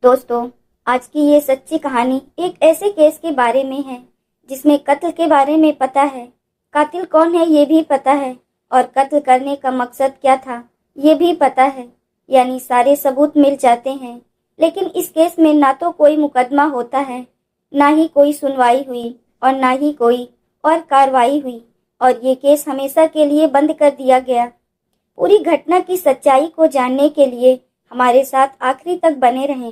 दोस्तों, आज की ये सच्ची कहानी एक ऐसे केस के बारे में है जिसमें कत्ल के बारे में पता है, कातिल कौन है ये भी पता है और कत्ल करने का मकसद क्या था ये भी पता है। यानी सारे सबूत मिल जाते हैं, लेकिन इस केस में ना तो कोई मुकदमा होता है, ना ही कोई सुनवाई हुई और ना ही कोई और कार्रवाई हुई और ये केस हमेशा के लिए बंद कर दिया गया। पूरी घटना की सच्चाई को जानने के लिए हमारे साथ आखिरी तक बने रहें।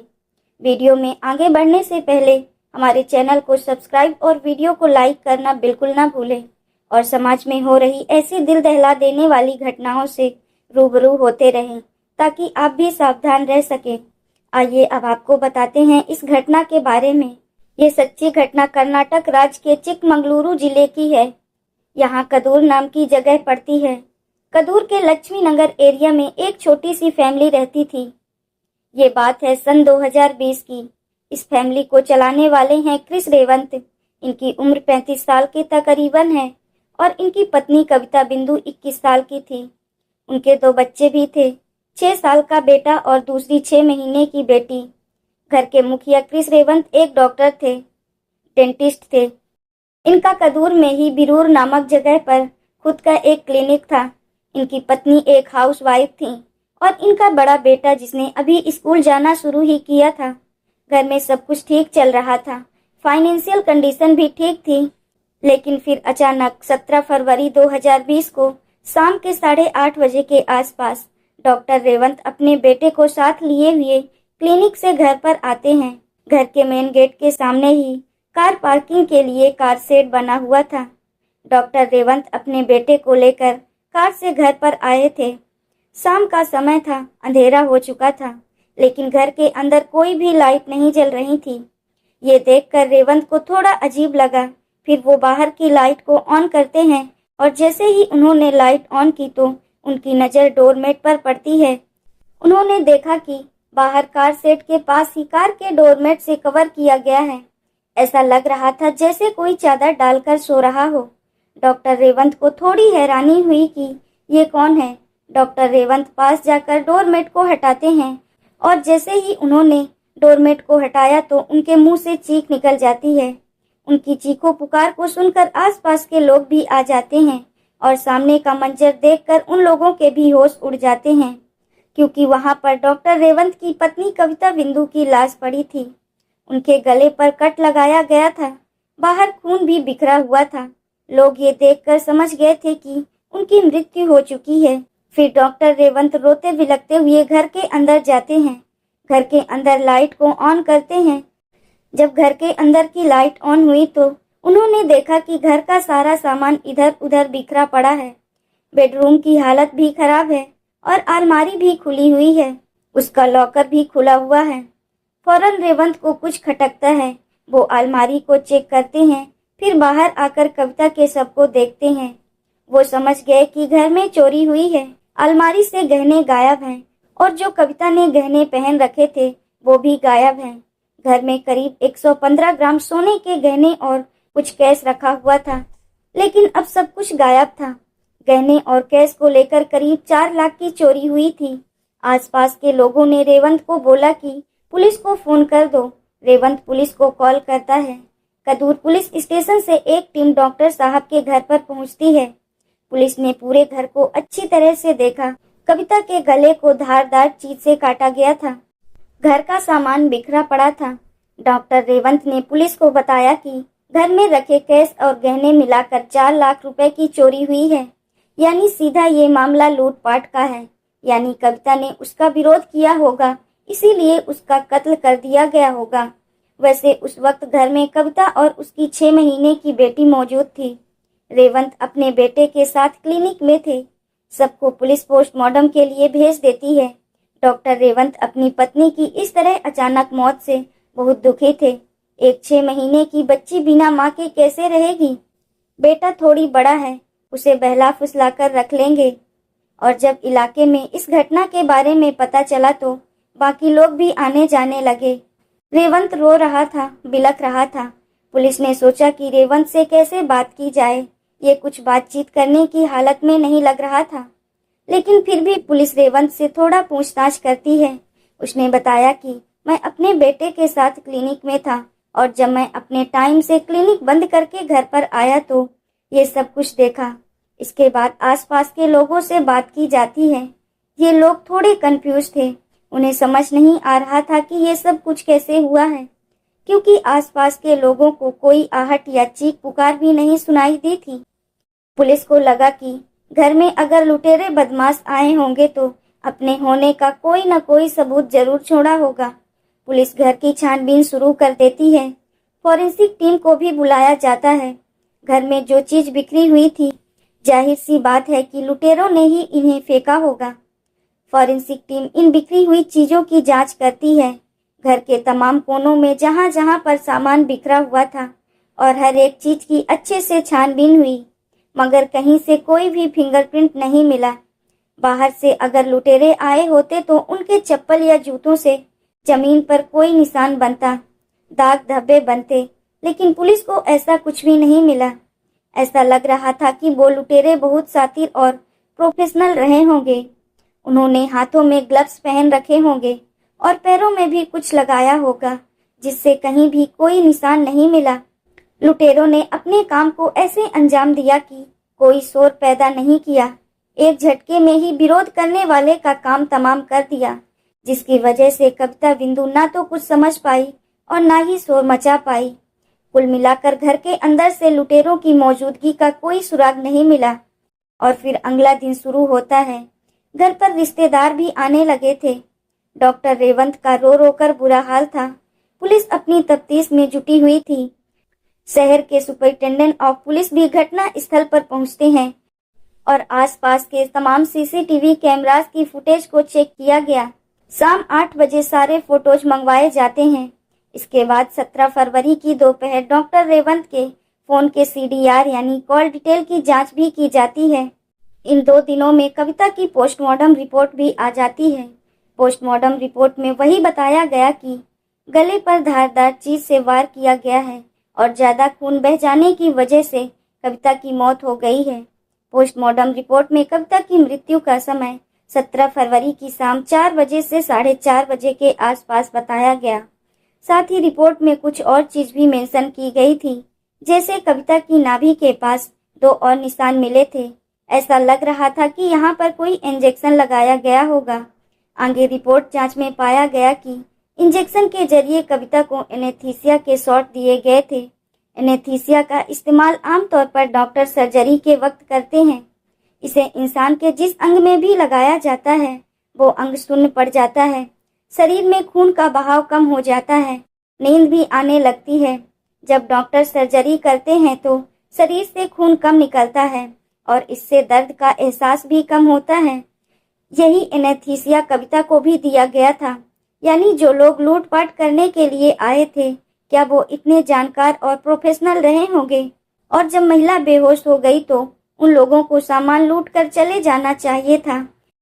वीडियो में आगे बढ़ने से पहले हमारे चैनल को सब्सक्राइब और वीडियो को लाइक करना बिल्कुल ना भूलें और समाज में हो रही ऐसी दिल दहला देने वाली घटनाओं से रूबरू होते रहें ताकि आप भी सावधान रह सकें। आइए अब आपको बताते हैं इस घटना के बारे में। ये सच्ची घटना कर्नाटक राज्य के चिकमंगलुरु जिले की है। यहाँ कदूर नाम की जगह पड़ती है। कदूर के लक्ष्मी नगर एरिया में एक छोटी सी फैमिली रहती थी। ये बात है सन 2020 की। इस फैमिली को चलाने वाले हैं क्रिस रेवंत। इनकी उम्र 35 साल के तकरीबन है और इनकी पत्नी कविता बिंदु 21 साल की थी। उनके 2 बच्चे भी थे, 6 साल का बेटा और दूसरी 6 महीने की बेटी। घर के मुखिया क्रिस रेवंत एक डॉक्टर थे, डेंटिस्ट थे। इनका कदूर में ही बिरूर नामक जगह पर खुद का एक क्लिनिक था। इनकी पत्नी एक हाउसवाइफ थी और इनका बड़ा बेटा जिसने अभी स्कूल जाना शुरू ही किया था। घर में सब कुछ ठीक चल रहा था, फाइनेंशियल कंडीशन भी ठीक थी। लेकिन फिर अचानक 17 फरवरी 2020 को शाम के 8:30 बजे के आसपास डॉक्टर रेवंत अपने बेटे को साथ लिए हुए क्लिनिक से घर पर आते हैं। घर के मेन गेट के सामने ही कार पार्किंग के लिए कार शेड बना हुआ था। डॉक्टर रेवंत अपने बेटे को लेकर कार से घर पर आए थे। शाम का समय था, अंधेरा हो चुका था, लेकिन घर के अंदर कोई भी लाइट नहीं जल रही थी। ये देखकर रेवंत को थोड़ा अजीब लगा। फिर वो बाहर की लाइट को ऑन करते हैं और जैसे ही उन्होंने लाइट ऑन की तो उनकी नज़र डोरमेट पर पड़ती है। उन्होंने देखा कि बाहर कार सेट के पास ही कार के डोरमेट से कवर किया गया है। ऐसा लग रहा था जैसे कोई चादर डालकर सो रहा हो। डॉक्टर रेवंत को थोड़ी हैरानी हुई कि ये कौन है। डॉक्टर रेवंत पास जाकर डोरमेट को हटाते हैं और जैसे ही उन्होंने डोरमेट को हटाया तो उनके मुंह से चीख निकल जाती है। उनकी चीखों पुकार को सुनकर आसपास के लोग भी आ जाते हैं और सामने का मंजर देखकर उन लोगों के भी होश उड़ जाते हैं, क्योंकि वहां पर डॉक्टर रेवंत की पत्नी कविता बिंदु की लाश पड़ी थी। उनके गले पर कट लगाया गया था, बाहर खून भी बिखरा हुआ था। लोग ये देखकर समझ गए थे कि उनकी मृत्यु हो चुकी है। फिर डॉक्टर रेवंत रोते बिलखते हुए घर के अंदर जाते हैं। घर के अंदर लाइट को ऑन करते हैं। जब घर के अंदर की लाइट ऑन हुई तो उन्होंने देखा कि घर का सारा सामान इधर उधर बिखरा पड़ा है। बेडरूम की हालत भी खराब है और अलमारी भी खुली हुई है। उसका लॉकर भी खुला हुआ है। फौरन रेवंत को कुछ खटकता है। वो अलमारी को चेक करते हैं, फिर बाहर आकर कविता के शव को देखते हैं। वो समझ गए कि घर में चोरी हुई है। अलमारी से गहने गायब हैं और जो कविता ने गहने पहन रखे थे वो भी गायब हैं। घर में करीब 115 ग्राम सोने के गहने और कुछ कैश रखा हुआ था, लेकिन अब सब कुछ गायब था। गहने और कैश को लेकर करीब 4 लाख की चोरी हुई थी। आसपास के लोगों ने रेवंत को बोला कि पुलिस को फोन कर दो। रेवंत पुलिस को कॉल करता है। कदूर पुलिस स्टेशन से एक टीम डॉक्टर साहब के घर पर पहुंचती है। पुलिस ने पूरे घर को अच्छी तरह से देखा। कविता के गले को धारदार चीज से काटा गया था। घर का सामान बिखरा पड़ा था। डॉक्टर रेवंत ने पुलिस को बताया कि घर में रखे कैश और गहने मिलाकर 4 लाख रुपए की चोरी हुई है। यानी सीधा ये मामला लूटपाट का है। यानी कविता ने उसका विरोध किया होगा, इसीलिए उसका कत्ल कर दिया गया होगा। वैसे उस वक्त घर में कविता और उसकी 6 महीने की बेटी मौजूद थी। रेवंत अपने बेटे के साथ क्लिनिक में थे। सबको पुलिस पोस्टमार्टम के लिए भेज देती है। डॉक्टर रेवंत अपनी पत्नी की इस तरह अचानक मौत से बहुत दुखी थे। एक 6 महीने की बच्ची बिना माँ के कैसे रहेगी। बेटा थोड़ी बड़ा है, उसे बहला फुसला कर रख लेंगे। और जब इलाके में इस घटना के बारे में पता चला तो बाकी लोग भी आने जाने लगे। रेवंत रो रहा था, बिलख रहा था। पुलिस ने सोचा कि रेवंत से कैसे बात की जाए। ये कुछ बातचीत करने की हालत में नहीं लग रहा था, लेकिन फिर भी पुलिस रेवंत से थोड़ा पूछताछ करती है। उसने बताया कि मैं अपने बेटे के साथ क्लिनिक में था और जब मैं अपने टाइम से क्लिनिक बंद करके घर पर आया तो ये सब कुछ देखा। इसके बाद आसपास के लोगों से बात की जाती है। ये लोग थोड़े कंफ्यूज थे। उन्हें समझ नहीं आ रहा था कि ये सब कुछ कैसे हुआ है, क्योंकि आसपास के लोगों को कोई आहट या चीख पुकार भी नहीं सुनाई दी थी। पुलिस को लगा कि घर में अगर लुटेरे बदमाश आए होंगे तो अपने होने का कोई न कोई सबूत जरूर छोड़ा होगा। पुलिस घर की छानबीन शुरू कर देती है। फॉरेंसिक टीम को भी बुलाया जाता है। घर में जो चीज बिखरी हुई थी, जाहिर सी बात है कि लुटेरों ने ही इन्हें फेंका होगा। फॉरेंसिक टीम इन बिखरी हुई चीजों की जांच करती है। घर के तमाम कोनों में जहां जहां पर सामान बिखरा हुआ था और हर एक चीज की अच्छे से छानबीन हुई, मगर कहीं से कोई भी फिंगरप्रिंट नहीं मिला। बाहर से अगर लुटेरे आए होते तो उनके चप्पल या जूतों से जमीन पर कोई निशान बनता, दाग धब्बे बनते, लेकिन पुलिस को ऐसा कुछ भी नहीं मिला। ऐसा लग रहा था कि वो लुटेरे बहुत शातिर और प्रोफेशनल रहे होंगे। उन्होंने हाथों में ग्लव्स पहन रखे होंगे और पैरों में भी कुछ लगाया होगा, जिससे कहीं भी कोई निशान नहीं मिला। लुटेरों ने अपने काम को ऐसे अंजाम दिया कि कोई शोर पैदा नहीं किया। एक झटके में ही विरोध करने वाले का काम तमाम कर दिया, जिसकी वजह से कविता बिंदु ना तो कुछ समझ पाई और ना ही शोर मचा पाई। कुल मिलाकर घर के अंदर से लुटेरों की मौजूदगी का कोई सुराग नहीं मिला। और फिर अगला दिन शुरू होता है। घर पर रिश्तेदार भी आने लगे थे। डॉक्टर रेवंत का रो रो कर बुरा हाल था। पुलिस अपनी तफ्तीश में जुटी हुई थी। शहर के सुपरिटेंडेंट ऑफ पुलिस भी घटना स्थल पर पहुंचते हैं और आसपास के तमाम सीसीटीवी कैमरास की फुटेज को चेक किया गया। शाम 8 बजे सारे फोटोज मंगवाए जाते हैं। इसके बाद 17 फरवरी की दोपहर डॉक्टर रेवंत के फोन के सीडीआर यानी कॉल डिटेल की जांच भी की जाती है। इन 2 दिनों में कविता की पोस्टमार्टम रिपोर्ट भी आ जाती है। पोस्टमार्टम रिपोर्ट में वही बताया गया कि गले पर धारदार चीज से वार किया गया है और ज्यादा खून बह जाने की वजह से कविता की मौत हो गई है। पोस्टमार्टम रिपोर्ट में कविता की मृत्यु का समय 17 फरवरी की शाम 4 बजे से 4:30 बजे के आसपास बताया गया। साथ ही रिपोर्ट में कुछ और चीज भी मेंशन की गई थी, जैसे कविता की नाभि के पास 2 और निशान मिले थे। ऐसा लग रहा था कि यहाँ पर कोई इंजेक्शन लगाया गया होगा। आगे रिपोर्ट जांच में पाया गया कि इंजेक्शन के जरिए कविता को एनेस्थीसिया के शॉट दिए गए थे। एनेस्थीसिया का इस्तेमाल आमतौर पर डॉक्टर सर्जरी के वक्त करते हैं। इसे इंसान के जिस अंग में भी लगाया जाता है वो अंग शून्य पड़ जाता है। शरीर में खून का बहाव कम हो जाता है, नींद भी आने लगती है। जब डॉक्टर सर्जरी करते हैं तो शरीर से खून कम निकलता है और इससे दर्द का एहसास भी कम होता है। यही एनेस्थीसिया कविता को भी दिया गया था। यानी जो लोग लूटपाट करने के लिए आए थे, क्या वो इतने जानकार और प्रोफेशनल रहे होंगे? और जब महिला बेहोश हो गई तो उन लोगों को सामान लूट कर चले जाना चाहिए था,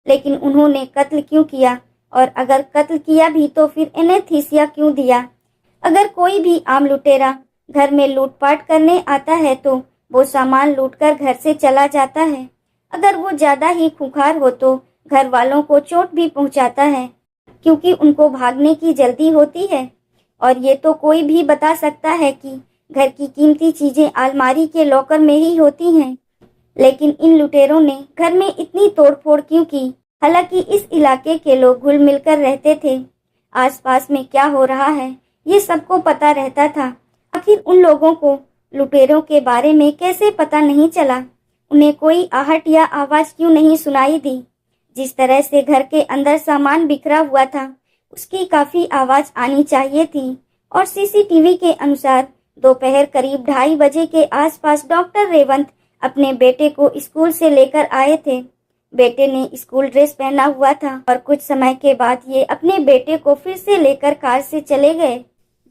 लेकिन उन्होंने कत्ल क्यों किया? और अगर कत्ल किया भी तो फिर एनेस्थीसिया क्यों दिया? अगर कोई भी आम लुटेरा घर में लूटपाट करने आता है तो वो सामान लूटकर घर से चला जाता है। अगर वो ज्यादा ही खूंखार हो तो घर वालों को चोट भी पहुंचाता है, क्योंकि उनको भागने की जल्दी होती है। और ये तो कोई भी बता सकता है कि घर की कीमती चीजें अलमारी के लॉकर में ही होती हैं। लेकिन इन लुटेरों ने घर में इतनी तोड़फोड़ क्यों की? हालांकि इस इलाके के लोग घुल मिलकर रहते थे। आसपास में क्या हो रहा है ये सबको पता रहता था। आखिर उन लोगों को लुटेरों के बारे में कैसे पता नहीं चला? उन्हें कोई आहट या आवाज क्यों नहीं सुनाई दी? जिस तरह से घर के अंदर सामान बिखरा हुआ था उसकी काफी आवाज आनी चाहिए थी। और सीसीटीवी के अनुसार दोपहर करीब 2:30 बजे के आसपास डॉक्टर रेवंत अपने बेटे को स्कूल से लेकर आए थे। बेटे ने स्कूल ड्रेस पहना हुआ था और कुछ समय के बाद ये अपने बेटे को फिर से लेकर कार से चले गए।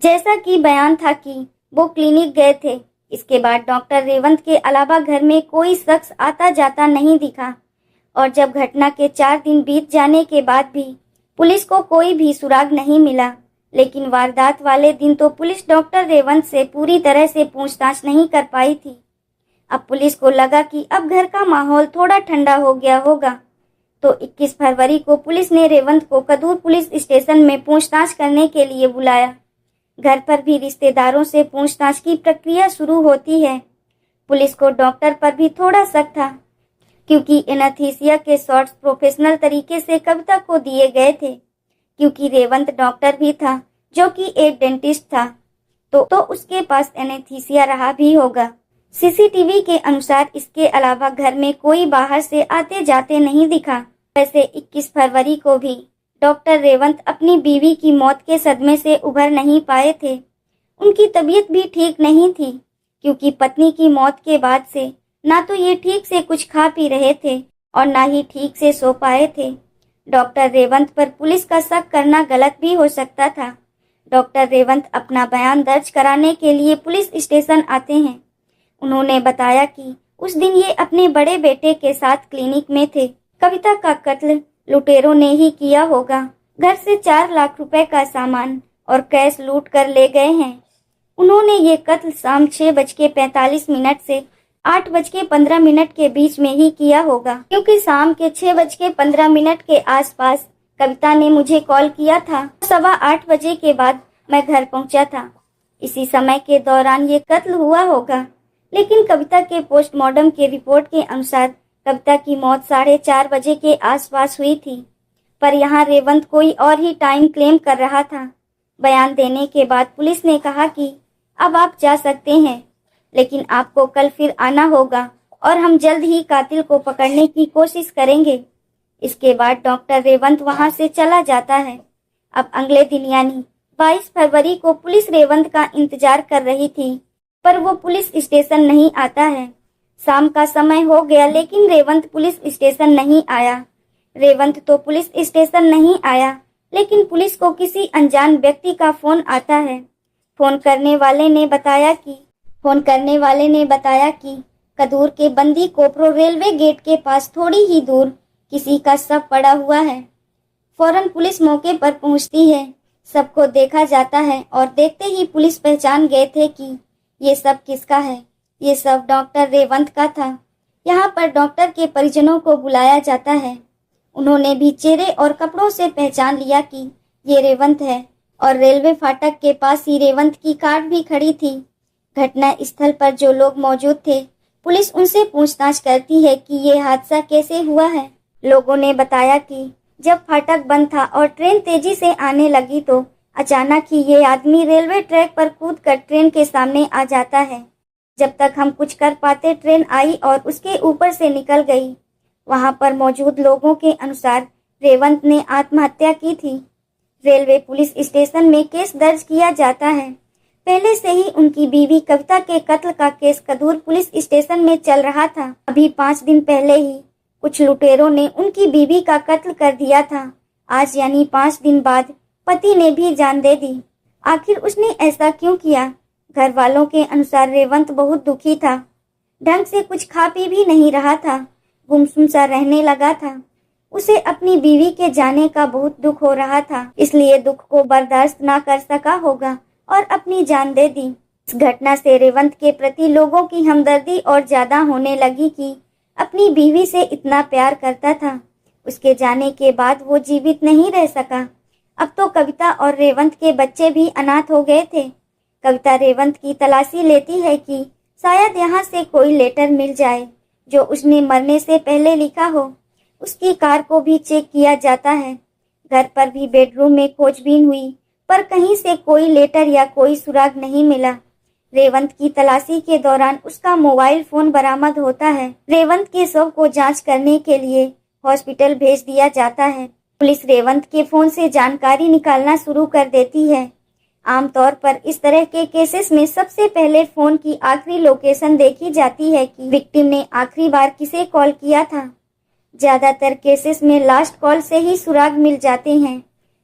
जैसा कि बयान था कि वो क्लिनिक गए थे। इसके बाद डॉक्टर रेवंत के अलावा घर में कोई शख्स आता जाता नहीं दिखा। और जब घटना के 4 दिन बीत जाने के बाद भी पुलिस को कोई भी सुराग नहीं मिला, लेकिन वारदात वाले दिन तो पुलिस डॉक्टर रेवंत से पूरी तरह से पूछताछ नहीं कर पाई थी। अब पुलिस को लगा कि अब घर का माहौल थोड़ा ठंडा हो गया होगा। तो 21 फरवरी को पुलिस ने रेवंत को कदूर पुलिस स्टेशन में पूछताछ करने के लिए बुलाया। घर पर भी रिश्तेदारों से पूछताछ की प्रक्रिया शुरू होती है। पुलिस को डॉक्टर पर भी थोड़ा शक था, क्योंकि एनेस्थीसिया के शॉट्स प्रोफेशनल तरीके से कविता को दिए गए थे। क्योंकि रेवंत डॉक्टर भी था, जो कि एक डेंटिस्ट था, तो उसके पास एनेस्थीसिया रहा भी होगा। सीसीटीवी के अनुसार इसके अलावा घर में कोई बाहर से आते जाते नहीं दिखा। वैसे 21 फरवरी को भी डॉक्टर रेवंत अपनी बीवी की मौत के सदमे से उभर नहीं पाए थे। उनकी तबीयत भी ठीक नहीं थी, क्योंकि पत्नी की मौत के बाद से ना तो ये ठीक से कुछ खा पी रहे थे और ना ही ठीक से सो पाए थे। डॉक्टर रेवंत पर पुलिस का शक करना गलत भी हो सकता था। डॉक्टर रेवंत अपना बयान दर्ज कराने के लिए पुलिस स्टेशन आते हैं। उन्होंने बताया कि उस दिन ये अपने बड़े बेटे के साथ क्लिनिक में थे। कविता का कत्ल लुटेरों ने ही किया होगा। घर से 4 लाख रुपए का सामान और कैश लूट कर ले गए हैं। उन्होंने ये कत्ल शाम 6:45 से 8:15 के बीच में ही किया होगा, क्योंकि शाम के 6:15 के आसपास कविता ने मुझे कॉल किया था। 8:15 बजे के बाद मैं घर पहुंचा था। इसी समय के दौरान ये कत्ल हुआ होगा। लेकिन कविता के पोस्टमार्टम के रिपोर्ट के अनुसार कविता की मौत 4:30 बजे के आसपास हुई थी। पर यहाँ रेवंत कोई और ही टाइम क्लेम कर रहा था। बयान देने के बाद पुलिस ने कहा कि अब आप जा सकते हैं, लेकिन आपको कल फिर आना होगा और हम जल्द ही कातिल को पकड़ने की कोशिश करेंगे। इसके बाद डॉक्टर रेवंत वहां से चला जाता है। अब अगले दिन यानी 22 फरवरी को पुलिस रेवंत का इंतजार कर रही थी, पर वो पुलिस स्टेशन नहीं आता है। शाम का समय हो गया, लेकिन रेवंत पुलिस स्टेशन नहीं आया। रेवंत तो पुलिस स्टेशन नहीं आया, लेकिन पुलिस को किसी अनजान व्यक्ति का फोन आता है। फोन करने वाले ने बताया कि कदूर के बंदी कोपरो रेलवे गेट के पास थोड़ी ही दूर किसी का शव पड़ा हुआ है। फौरन पुलिस मौके पर पहुंचती है। सबको देखा जाता है और देखते ही पुलिस पहचान गए थे कि ये सब किसका है। ये सब डॉक्टर रेवंत का था। यहाँ पर डॉक्टर के परिजनों को बुलाया जाता है। उन्होंने भी चेहरे और कपड़ों से पहचान लिया कि ये रेवंत है, और रेलवे फाटक के पास ही रेवंत की कार भी खड़ी थी। घटना स्थल पर जो लोग मौजूद थे, पुलिस उनसे पूछताछ करती है कि ये हादसा कैसे हुआ है। लोगों ने बताया कि जब फाटक बंद था और ट्रेन तेजी से आने लगी तो अचानक ही ये आदमी रेलवे ट्रैक पर कूदकर ट्रेन के सामने आ जाता है। जब तक हम कुछ कर पाते ट्रेन आई और उसके ऊपर से निकल गई। वहां पर मौजूद लोगों के अनुसार रेवंत ने आत्महत्या की थी। रेलवे पुलिस स्टेशन में केस दर्ज किया जाता है। पहले से ही उनकी बीवी कविता के कत्ल का केस कदूर पुलिस स्टेशन में चल रहा था। अभी 5 दिन पहले ही कुछ लुटेरों ने उनकी बीवी का कत्ल कर दिया था। आज यानी 5 दिन बाद पति ने भी जान दे दी। आखिर उसने ऐसा क्यों किया? घर वालों के अनुसार रेवंत बहुत दुखी था। ढंग से कुछ खा पी भी नहीं रहा था। गुमसुम सा रहने लगा था। उसे अपनी बीवी के जाने का बहुत दुख हो रहा था, इसलिए दुख को बर्दाश्त ना कर सका होगा और अपनी जान दे दी। इस घटना से रेवंत के प्रति लोगों की हमदर्दी और ज्यादा होने लगी कि अपनी बीवी से इतना प्यार करता था। उसके जाने के बाद वो जीवित नहीं रह सका। अब तो कविता और रेवंत के बच्चे भी अनाथ हो गए थे। कविता रेवंत की तलाशी लेती है कि शायद यहाँ से कोई लेटर मिल जाए जो उसने मरने से पहले लिखा हो। उसकी कार को भी चेक किया जाता है। घर पर भी बेडरूम में खोजबीन हुई, पर कहीं से कोई लेटर या कोई सुराग नहीं मिला। रेवंत की तलाशी के दौरान उसका मोबाइल फोन बरामद होता है। रेवंत के शव को जांच करने के लिए हॉस्पिटल भेज दिया जाता है। पुलिस रेवंत के फोन से जानकारी निकालना शुरू कर देती है। आमतौर पर इस तरह के केसेस में सबसे पहले फोन की आखिरी लोकेशन देखी जाती है कि विक्टिम ने आखिरी बार किसे कॉल किया था। ज्यादातर केसेस में लास्ट कॉल से ही सुराग मिल जाते हैं।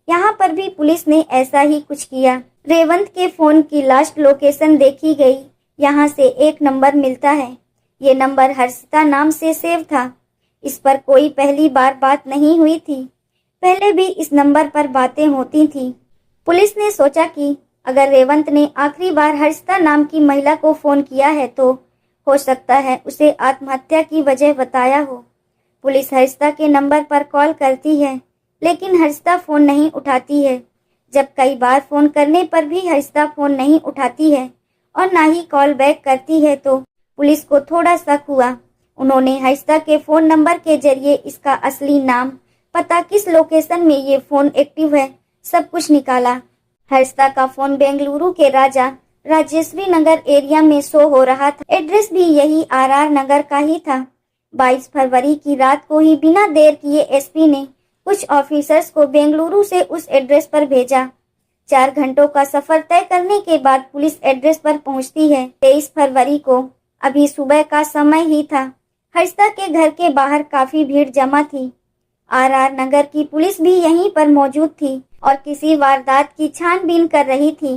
यहाँ पर भी पुलिस ने ऐसा ही कुछ किया। रेवंत के फोन की लास्ट लोकेशन देखी गई। यहाँ से एक नंबर मिलता है। ये नंबर हर्षिता नाम से सेव था। इस पर कोई पहली बार बात नहीं हुई थी। पहले भी इस नंबर पर बातें होती थी। पुलिस ने सोचा कि अगर रेवंत ने आखिरी बार हर्षिता नाम की महिला को फोन किया है तो हो सकता है उसे आत्महत्या की वजह बताया हो। पुलिस हर्षिता के नंबर पर कॉल करती है, लेकिन हर्षिता फोन नहीं उठाती है। जब कई बार फोन करने पर भी हर्षिता फोन नहीं उठाती है और ना ही कॉल बैक करती है तो पुलिस को थोड़ा शक हुआ। उन्होंने हर्षिता के फोन नंबर के जरिए इसका असली नाम, पता, किस लोकेशन में ये फोन एक्टिव है, सब कुछ निकाला। हर्षिता का फोन बेंगलुरु के राजेश्वरी नगर एरिया में शो हो रहा था। एड्रेस भी यही RR नगर का ही था। 22 फरवरी की रात को ही बिना देर किए एसपी ने कुछ ऑफिसर्स को बेंगलुरु से उस एड्रेस पर भेजा। 4 घंटों का सफर तय करने के बाद पुलिस एड्रेस पर पहुंचती है। 23 फरवरी को अभी सुबह का समय ही था। हर्षिता के घर के बाहर काफी भीड़ जमा थी। RR नगर की पुलिस भी यहीं पर मौजूद थी और किसी वारदात की छानबीन कर रही थी।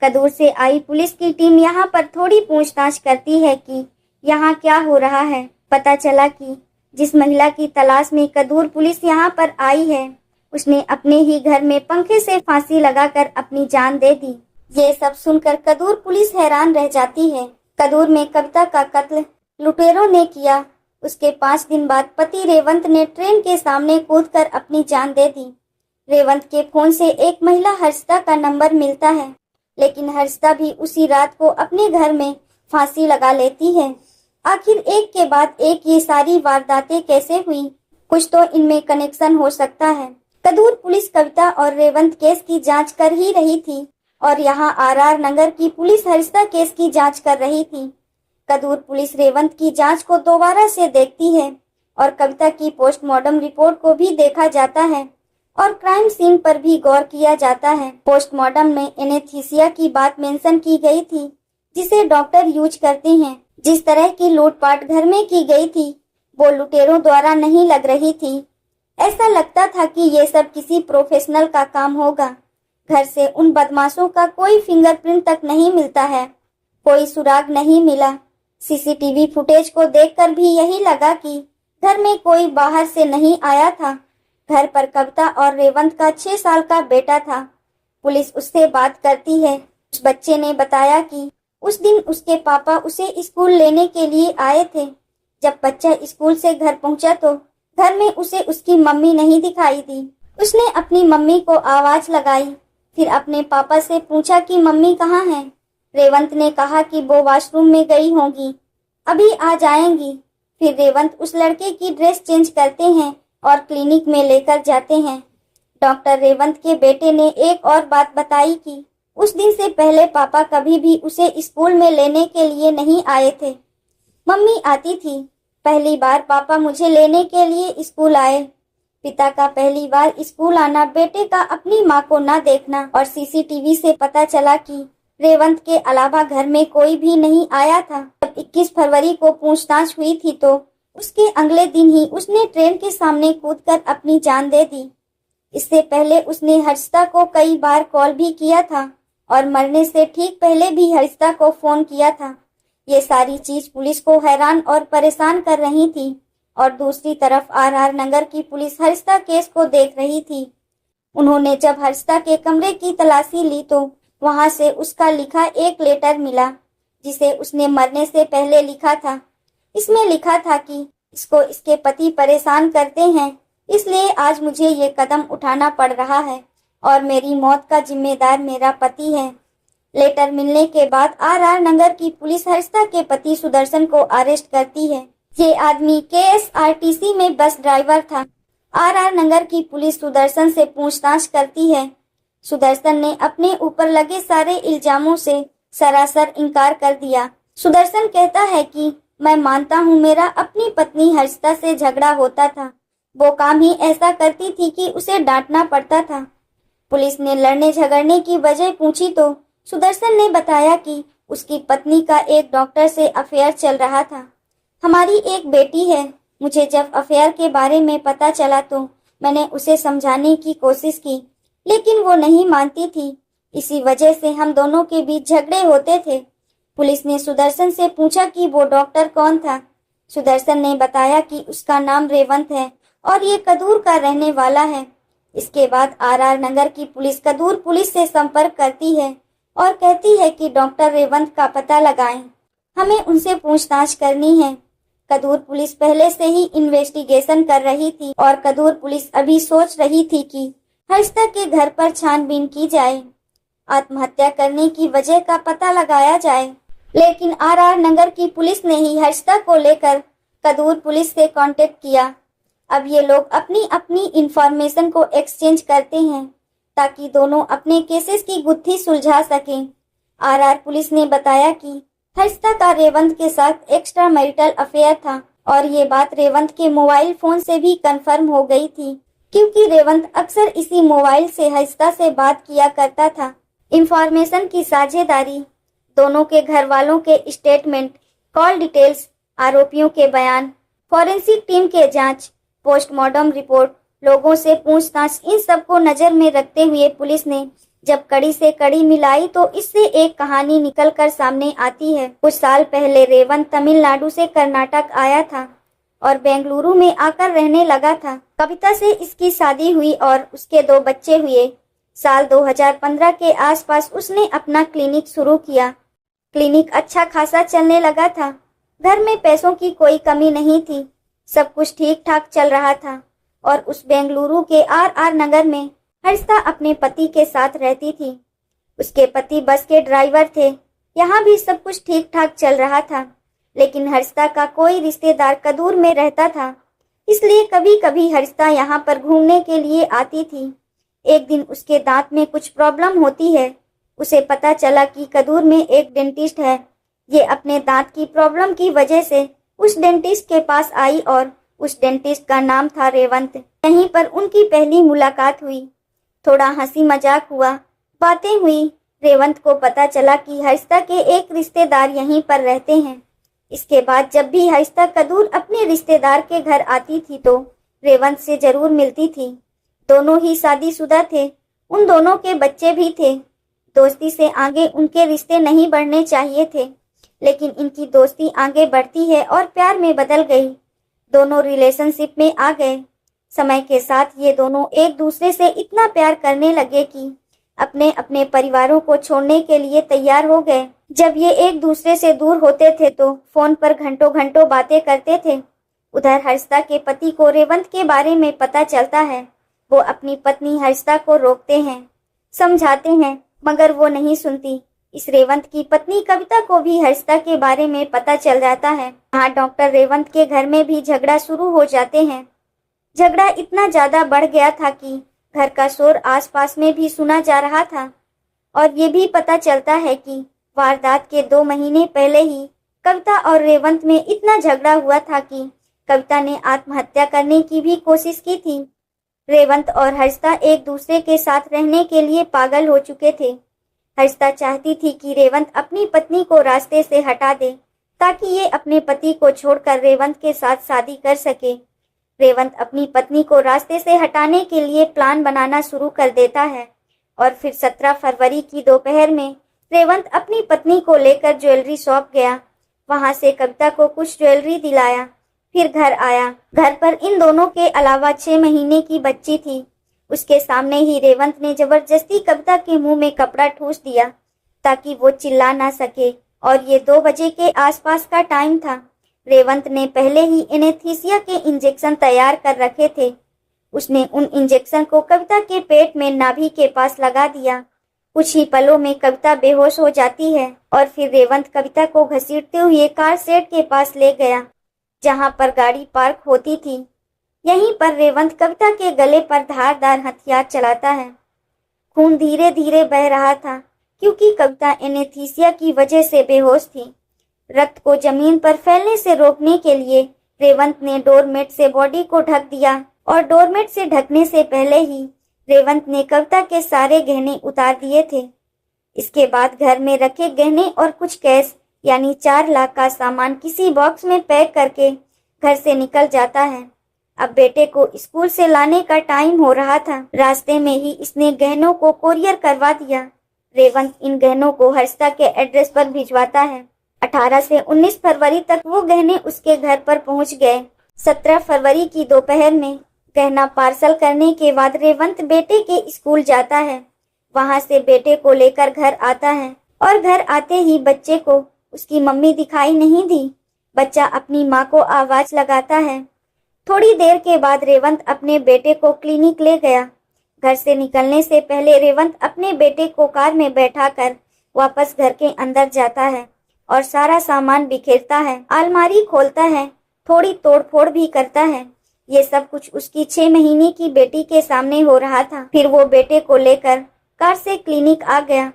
कदूर से आई पुलिस की टीम यहाँ पर थोड़ी पूछताछ करती है कि यहाँ क्या हो रहा है। पता चला कि जिस महिला की तलाश में कदूर पुलिस यहाँ पर आई है, उसने अपने ही घर में पंखे से फांसी लगाकर अपनी जान दे दी। ये सब सुनकर कदूर पुलिस हैरान रह जाती है। कदूर में कविता का कत्ल लुटेरों ने किया। उसके 5 दिन बाद पति रेवंत ने ट्रेन के सामने कूदकर अपनी जान दे दी। रेवंत के फोन से एक महिला हर्षिता का नंबर मिलता है, लेकिन हर्षिता भी उसी रात को अपने घर में फांसी लगा लेती है। आखिर एक के बाद एक ये सारी वारदातें कैसे हुई? कुछ तो इनमें कनेक्शन हो सकता है। कदूर पुलिस कविता और रेवंत केस की जांच कर ही रही थी और यहाँ RR नगर की पुलिस हर्षिता केस की जांच कर रही थी। कदूर पुलिस रेवंत की जांच को दोबारा से देखती है और कविता की पोस्टमार्टम रिपोर्ट को भी देखा जाता है और क्राइम सीन पर भी गौर किया जाता है। पोस्टमार्टम में एनेस्थीसिया की बात मेंशन की गई थी, जिसे डॉक्टर यूज करते हैं। जिस तरह की लूटपाट घर में की गई थी, वो लुटेरों द्वारा नहीं लग रही थी। ऐसा लगता था कि ये सब किसी प्रोफेशनल का काम होगा। घर से उन बदमाशों का कोई फिंगरप्रिंट तक नहीं मिलता है, कोई सुराग नहीं मिला। सीसीटीवी फुटेज को देखकर भी यही लगा कि घर में कोई बाहर से नहीं आया था। घर पर कविता और रेवंत का 6 साल का बेटा था। पुलिस उससे बात करती है। उस बच्चे ने बताया कि उस दिन उसके पापा उसे स्कूल लेने के लिए आए थे। जब बच्चा स्कूल से घर पहुंचा तो घर में उसे उसकी मम्मी नहीं दिखाई दी। उसने अपनी मम्मी को आवाज लगाई, फिर अपने पापा से पूछा कि मम्मी कहाँ हैं। रेवंत ने कहा कि वो वॉशरूम में गई होंगी, अभी आ जाएंगी। फिर रेवंत उस लड़के की ड्रेस चेंज करते हैं और क्लिनिक में लेकर जाते हैं। डॉक्टर रेवंत के बेटे ने एक और बात बताई कि उस दिन से पहले पापा कभी भी उसे स्कूल में लेने के लिए नहीं आए थे। मम्मी आती थी। पहली बार पापा मुझे लेने के लिए स्कूल आए। पिता का पहली बार स्कूल आना, बेटे का अपनी माँ को ना देखना और सीसीटीवी से पता चला कि रेवंत के अलावा घर में कोई भी नहीं आया था। जब 21 फरवरी को पूछताछ हुई थी तो उसके अगले दिन ही उसने ट्रेन के सामने कूदकर अपनी जान दे दी। इससे पहले उसने हर्षिता को कई बार कॉल भी किया था और मरने से ठीक पहले भी हर्षिता को फोन किया था। ये सारी चीज पुलिस को हैरान और परेशान कर रही थी और दूसरी तरफ RR नगर की पुलिस हर्षिता केस को देख रही थी। उन्होंने जब हर्षिता के कमरे की तलाशी ली तो वहां से उसका लिखा एक लेटर मिला, जिसे उसने मरने से पहले लिखा था। इसमें लिखा था कि इसको इसके पति परेशान करते हैं, इसलिए आज मुझे ये कदम उठाना पड़ रहा है और मेरी मौत का जिम्मेदार मेरा पति है। लेटर मिलने के बाद RR नगर की पुलिस हर्षिता के पति सुदर्शन को अरेस्ट करती है। ये आदमी KSRTC में बस ड्राइवर था। RR नगर की पुलिस सुदर्शन से पूछताछ करती है। सुदर्शन ने अपने ऊपर लगे सारे इल्जामों से सरासर इनकार कर दिया। सुदर्शन कहता है कि मैं मानता हूँ मेरा अपनी पत्नी हर्षिता से झगड़ा होता था। वो काम ही ऐसा करती थी कि उसे डांटना पड़ता था। पुलिस ने लड़ने झगड़ने की वजह पूछी तो सुदर्शन ने बताया कि उसकी पत्नी का एक डॉक्टर से अफेयर चल रहा था। हमारी एक बेटी है। मुझे जब अफेयर के बारे में पता चला तो मैंने उसे समझाने की कोशिश की, लेकिन वो नहीं मानती थी। इसी वजह से हम दोनों के बीच झगड़े होते थे। पुलिस ने सुदर्शन से पूछा कि वो डॉक्टर कौन था। सुदर्शन ने बताया कि उसका नाम रेवंत है और ये कदूर का रहने वाला है। इसके बाद RR नगर की पुलिस कदूर पुलिस से संपर्क करती है और कहती है कि डॉक्टर रेवंत का पता लगाएं, हमें उनसे पूछताछ करनी है। कदूर पुलिस पहले से ही इन्वेस्टिगेशन कर रही थी और कदूर पुलिस अभी सोच रही थी कि हर्षिता के घर पर छानबीन की जाए, आत्महत्या करने की वजह का पता लगाया जाए। लेकिन आरआर नगर की पुलिस ने ही हर्षिता को लेकर कदूर पुलिस से कांटेक्ट किया। अब ये लोग अपनी अपनी इंफॉर्मेशन को एक्सचेंज करते हैं ताकि दोनों अपने केसेस की गुत्थी सुलझा सकें। आरआर पुलिस ने बताया कि हर्षिता का रेवंत के साथ एक्स्ट्रा मैरिटल अफेयर था और ये बात रेवंत के मोबाइल फोन से भी कंफर्म हो गई थी, क्योंकि रेवंत अक्सर इसी मोबाइल से हर्षिता से बात किया करता था। इंफॉर्मेशन की साझेदारी, दोनों के घर वालों के स्टेटमेंट, कॉल डिटेल्स, आरोपियों के बयान, फॉरेंसिक टीम के जांच, पोस्टमार्टम रिपोर्ट, लोगों से पूछताछ, इन सब को नजर में रखते हुए पुलिस ने जब कड़ी से कड़ी मिलाई तो इससे एक कहानी निकल कर सामने आती है। कुछ साल पहले रेवंत तमिलनाडु से कर्नाटक आया था और बेंगलुरु में आकर रहने लगा था। कविता से इसकी शादी हुई और उसके 2 बच्चे हुए। साल 2015 के आसपास उसने अपना क्लिनिक शुरू किया। क्लिनिक अच्छा खासा चलने लगा था। घर में पैसों की कोई कमी नहीं थी, सब कुछ ठीक ठाक चल रहा था। और उस बेंगलुरु के आरआर नगर में हर्षिता अपने पति के साथ रहती थी। उसके पति बस के ड्राइवर थे। यहाँ भी सब कुछ ठीक ठाक चल रहा था, लेकिन हर्षिता का कोई रिश्तेदार कदूर में रहता था, इसलिए कभी कभी हर्षिता यहाँ पर घूमने के लिए आती थी। एक दिन उसके दांत में कुछ प्रॉब्लम होती है। उसे पता चला कि कदूर में एक डेंटिस्ट है। ये अपने दांत की प्रॉब्लम की वजह से उस डेंटिस्ट के पास आई और उस डेंटिस्ट का नाम था रेवंत। यहीं पर उनकी पहली मुलाकात हुई। थोड़ा हंसी मजाक हुआ, बातें हुई। रेवंत को पता चला कि हर्षिता के एक रिश्तेदार यहीं पर रहते हैं। इसके बाद जब भी हर्षिता कदूर अपने रिश्तेदार के घर आती थी तो रेवंत से जरूर मिलती थी। दोनों ही शादीशुदा थे, उन दोनों के बच्चे भी थे। दोस्ती से आगे उनके रिश्ते नहीं बढ़ने चाहिए थे, लेकिन इनकी दोस्ती आगे बढ़ती है और प्यार में बदल गई। दोनों रिलेशनशिप में आ गए। समय के साथ ये दोनों एक दूसरे से इतना प्यार करने लगे कि अपने अपने परिवारों को छोड़ने के लिए तैयार हो गए। जब ये एक दूसरे से दूर होते थे तो फोन पर घंटों घंटों बातें करते थे। उधर हर्षिता के पति को रेवंत के बारे में पता चलता है। वो अपनी पत्नी हर्षिता को रोकते हैं, समझाते हैं, मगर वो नहीं सुनती। इस रेवंत की पत्नी कविता को भी हर्षिता के बारे में पता चल जाता है। यहाँ डॉक्टर रेवंत के घर में भी झगड़ा शुरू हो जाते हैं। झगड़ा इतना ज्यादा बढ़ गया था कि घर का शोर आसपास में भी सुना जा रहा था। और ये भी पता चलता है कि वारदात के 2 महीने पहले ही कविता और रेवंत में इतना झगड़ा हुआ था कि कविता ने आत्महत्या करने की भी कोशिश की थी। रेवंत और हर्षिता एक दूसरे के साथ रहने के लिए पागल हो चुके थे। हर्षिता चाहती थी कि रेवंत अपनी पत्नी को रास्ते से हटा दे ताकि ये अपने पति को छोड़कर रेवंत के साथ शादी कर सके। रेवंत अपनी पत्नी को रास्ते से हटाने के लिए प्लान बनाना शुरू कर देता है और फिर 17 फरवरी की दोपहर में रेवंत अपनी पत्नी को लेकर ज्वेलरी शॉप गया। वहां से कविता को कुछ ज्वेलरी दिलाया, फिर घर आया। घर पर इन दोनों के अलावा 6 महीने की बच्ची थी। उसके सामने ही रेवंत ने जबरदस्ती कविता के मुंह में कपड़ा ठूस दिया ताकि वो चिल्ला ना सके और ये 2 बजे के आसपास का टाइम था। रेवंत ने पहले ही एनेस्थीसिया के इंजेक्शन तैयार कर रखे थे। उसने उन इंजेक्शन को कविता के पेट में नाभि के पास लगा दिया। कुछ ही पलों में कविता बेहोश हो जाती है और फिर रेवंत कविता को घसीटते हुए कार शेड के पास ले गया जहां पर गाड़ी पार्क होती थी। यहीं पर रेवंत कविता के गले पर धारदार हथियार चलाता है। खून धीरे धीरे बह रहा था क्योंकि कविता एनेस्थीसिया की वजह से बेहोश थी। रक्त को जमीन पर फैलने से रोकने के लिए रेवंत ने डोरमेट से बॉडी को ढक दिया और डोरमेट से ढकने से पहले ही रेवंत ने कविता के सारे गहने उतार दिए थे। इसके बाद घर में रखे गहने और कुछ कैश यानी 4 लाख का सामान किसी बॉक्स में पैक करके घर से निकल जाता है। अब बेटे को स्कूल से लाने का टाइम हो रहा था। रास्ते में ही इसने गहनों को कोरियर करवा दिया। रेवंत इन गहनों को हर्षिता के एड्रेस पर भिजवाता है। 18 से 19 फरवरी तक वो गहने उसके घर पर पहुंच गए। 17 फरवरी की दोपहर में गहना पार्सल करने के बाद रेवंत बेटे के स्कूल जाता है। वहां से बेटे को लेकर घर आता है और घर आते ही बच्चे को उसकी मम्मी दिखाई नहीं दी। बच्चा अपनी माँ को आवाज लगाता है। थोड़ी देर के बाद रेवंत अपने बेटे को क्लिनिक ले गया। घर से निकलने से पहले रेवंत अपने बेटे को कार में बैठाकर वापस घर के अंदर जाता है और सारा सामान बिखेरता है, अलमारी खोलता है, थोड़ी तोड़फोड़ भी करता है। ये सब कुछ उसकी 6 महीने की बेटी के सामने हो रहा था। फिर वो बेटे को लेकर कार से क्लिनिक आ गया,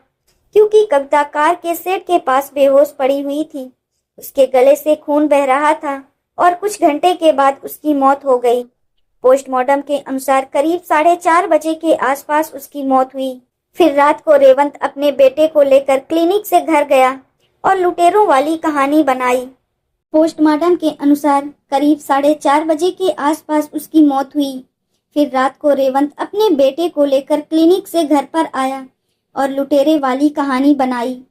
क्योंकि कविता कार के सेट के पास बेहोश पड़ी हुई थी। उसके गले से खून बह रहा था और कुछ घंटे के बाद उसकी मौत हो गई। पोस्टमार्टम के अनुसार करीब 4:30 बजे के आसपास उसकी मौत हुई। फिर रात को रेवंत अपने बेटे को लेकर क्लिनिक से घर गया और लुटेरों वाली कहानी बनाई। पोस्टमार्टम के अनुसार करीब 4:30 बजे के आसपास उसकी मौत हुई। फिर रात को रेवंत अपने बेटे को लेकर क्लिनिक से घर पर आया और लुटेरे वाली कहानी बनाई।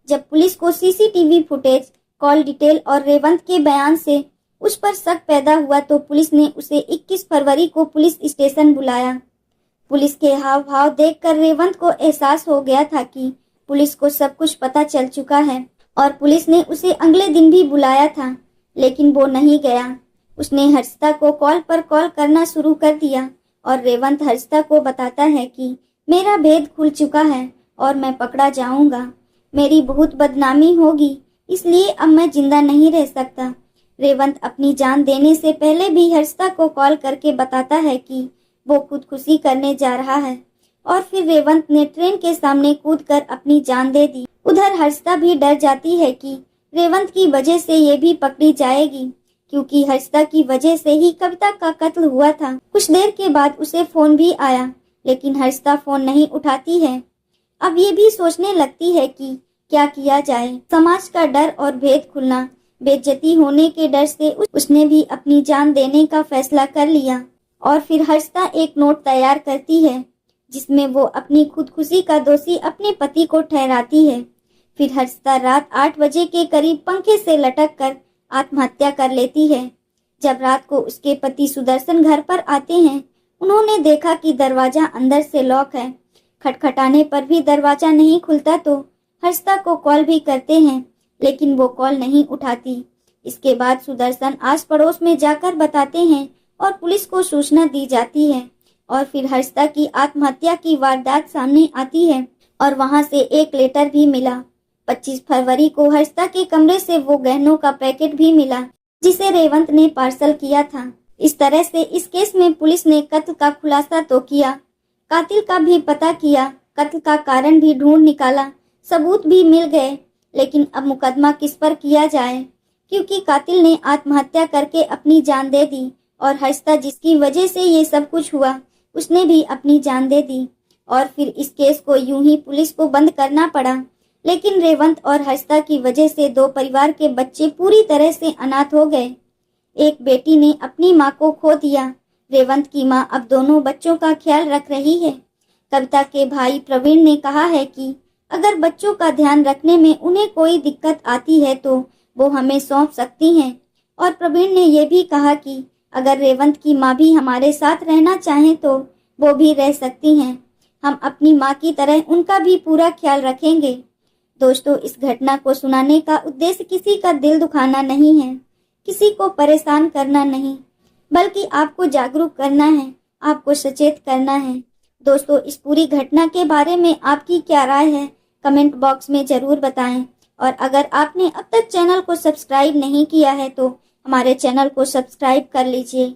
जब पुलिस को सीसीटीवी फुटेज, कॉल डिटेल और रेवंत के बयान से उस पर शक पैदा हुआ तो पुलिस ने उसे 21 फरवरी को पुलिस स्टेशन बुलाया। पुलिस के हाव भाव देखकर रेवंत को एहसास हो गया था कि पुलिस को सब कुछ पता चल चुका है और पुलिस ने उसे अगले दिन भी बुलाया था, लेकिन वो नहीं गया। उसने हर्षिता को कॉल पर कॉल करना शुरू कर दिया और रेवंत हर्षिता को बताता है कि मेरा भेद खुल चुका है और मैं पकड़ा जाऊंगा, मेरी बहुत बदनामी होगी, इसलिए अब मैं जिंदा नहीं रह सकता। रेवंत अपनी जान देने से पहले भी हर्षिता को कॉल करके बताता है कि वो खुदकुशी करने जा रहा है और फिर रेवंत ने ट्रेन के सामने कूदकर अपनी जान दे दी। उधर हर्षिता भी डर जाती है कि रेवंत की वजह से ये भी पकड़ी जाएगी, क्योंकि हर्षिता की वजह से ही कविता का कत्ल हुआ था। कुछ देर के बाद उसे फोन भी आया, लेकिन हर्षिता फोन नहीं उठाती है। अब ये भी सोचने लगती है कि क्या किया जाए। समाज का डर और भेद खुलना, बेइज्जती होने के डर से उसने भी अपनी जान देने का फैसला कर लिया। और फिर हर्षिता एक नोट तैयार करती है जिसमें वो अपनी खुदकुशी का दोषी अपने पति को ठहराती है। फिर हर्षिता रात 8 बजे के करीब पंखे से लटक कर आत्महत्या कर लेती है। जब रात को उसके पति सुदर्शन घर पर आते हैं, उन्होंने देखा कि दरवाजा अंदर से लॉक है। खटखटाने पर भी दरवाजा नहीं खुलता तो हर्षिता को कॉल भी करते हैं, लेकिन वो कॉल नहीं उठाती। इसके बाद सुदर्शन आस पड़ोस में जाकर बताते हैं और पुलिस को सूचना दी जाती है और फिर हर्षिता की आत्महत्या की वारदात सामने आती है और वहां से एक लेटर भी मिला। 25 फरवरी को हर्षिता के कमरे से वो गहनों का पैकेट भी मिला जिसे रेवंत ने पार्सल किया था। इस तरह से इस केस में पुलिस ने कत्ल का खुलासा तो किया, कातिल का भी पता किया, कत्ल का कारण भी ढूंढ निकाला, सबूत भी मिल गए। लेकिन अब मुकदमा किस पर किया जाए, क्योंकि कातिल ने आत्महत्या करके अपनी जान दे दी और हर्षिता जिसकी वजह से ये सब कुछ हुआ उसने भी अपनी जान दे दी और फिर इस केस को यूं ही पुलिस को बंद करना पड़ा। लेकिन रेवंत और हर्षिता की वजह से 2 परिवार के बच्चे पूरी तरह से अनाथ हो गए। एक बेटी ने अपनी माँ को खो दिया। रेवंत की माँ अब दोनों बच्चों का ख्याल रख रही है। कविता के भाई प्रवीण ने कहा है कि अगर बच्चों का ध्यान रखने में उन्हें कोई दिक्कत आती है तो वो हमें सौंप सकती हैं। और प्रवीण ने यह भी कहा कि अगर रेवंत की माँ भी हमारे साथ रहना चाहें तो वो भी रह सकती हैं। हम अपनी माँ की तरह उनका भी पूरा ख्याल रखेंगे। दोस्तों, इस घटना को सुनाने का उद्देश्य किसी का दिल दुखाना नहीं है, किसी को परेशान करना नहीं, बल्कि आपको जागरूक करना है, आपको सचेत करना है। दोस्तों, इस पूरी घटना के बारे में आपकी क्या राय है, कमेंट बॉक्स में जरूर बताएं। और अगर आपने अब तक चैनल को सब्सक्राइब नहीं किया है तो हमारे चैनल को सब्सक्राइब कर लीजिए।